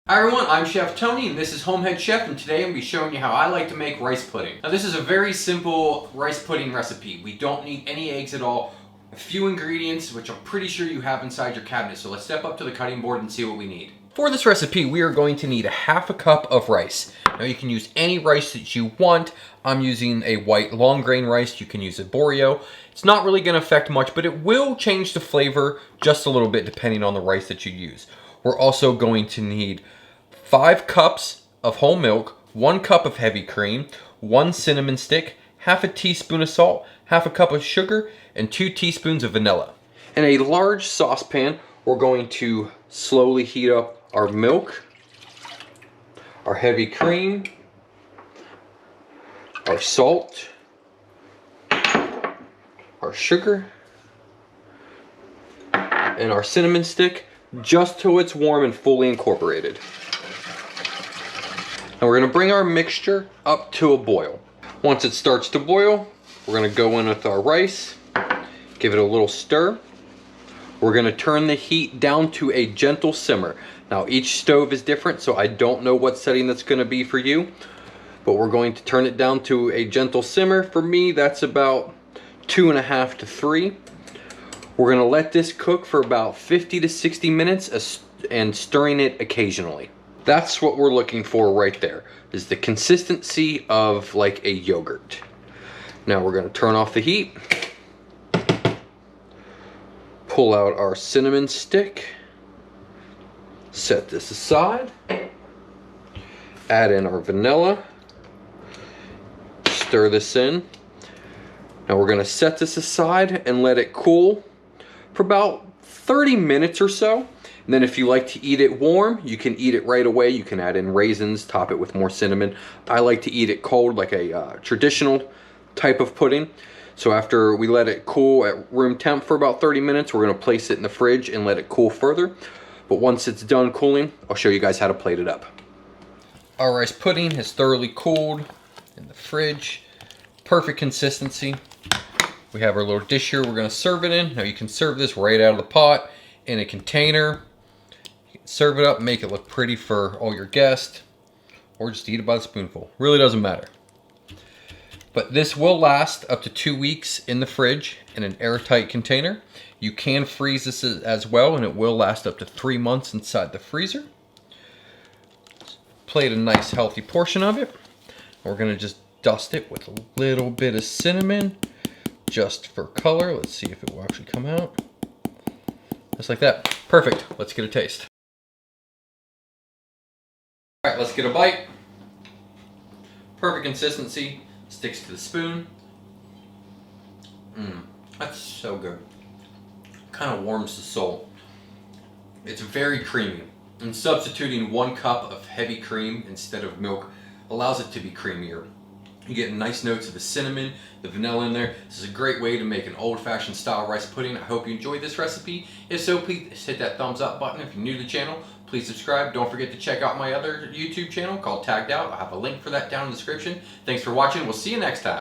Hi everyone, I'm Chef Tony and this is HomeHeadChef, and today I'm going to be showing you how I like to make rice pudding. Now this is a very simple rice pudding recipe. We don't need any eggs at all. A few ingredients which I'm pretty sure you have inside your cabinet, so let's step up to the cutting board and see what we need. For this recipe we are going to need a half a cup of rice. Now you can use any rice that you want. I'm using a white long grain rice. You can use a Boreo. It's not really going to affect much, but it will change the flavor just a little bit depending on the rice that you use. We're also going to need 5 cups of whole milk, 1 cup of heavy cream, 1 cinnamon stick, half a teaspoon of salt, half a cup of sugar, and 2 teaspoons of vanilla. In a large saucepan, we're going to slowly heat up our milk, our heavy cream, our salt, our sugar, and our cinnamon stick, just till it's warm and fully incorporated. Now we're going to bring our mixture up to a boil. Once it starts to boil, we're going to go in with our rice, give it a little stir. We're going to turn the heat down to a gentle simmer. Now each stove is different, so I don't know what setting that's going to be for you, but we're going to turn it down to a gentle simmer. For me, that's about 2.5 to 3. We're going to let this cook for about 50 to 60 minutes and stirring it occasionally. That's what we're looking for right there, is the consistency of like a yogurt. Now we're going to turn off the heat, pull out our cinnamon stick, set this aside, add in our vanilla, stir this in. Now we're going to set this aside and let it cool for about 30 minutes or so. And then if you like to eat it warm, you can eat it right away. You can add in raisins, top it with more cinnamon. I like to eat it cold, like a traditional type of pudding. So after we let it cool at room temp for about 30 minutes, we're going to place it in the fridge and let it cool further. But once it's done cooling, I'll show you guys how to plate it up. Our rice pudding has thoroughly cooled in the fridge. Perfect consistency. We have our little dish here we're going to serve it in. Now you can serve this right out of the pot in a container. You can serve it up, make it look pretty for all your guests, or just eat it by the spoonful. Really doesn't matter. But this will last up to 2 weeks in the fridge in an airtight container. You can freeze this as well, and it will last up to 3 months inside the freezer. Plate a nice healthy portion of it. We're going to just dust it with a little bit of cinnamon, just for color. Let's see if it will actually come out. Just like that. Perfect. Let's get a taste. All right, let's get a bite. Perfect consistency. Sticks to the spoon. That's so good. Kind of warms the soul. It's very creamy. And substituting 1 cup of heavy cream instead of milk allows it to be creamier. You get nice notes of the cinnamon, the vanilla in there. This is a great way to make an old-fashioned style rice pudding. I hope you enjoyed this recipe. If so, please hit that thumbs up button. If you're new to the channel, please subscribe. Don't forget to check out my other YouTube channel called Tagged Out. I'll have a link for that down in the description. Thanks for watching. We'll see you next time.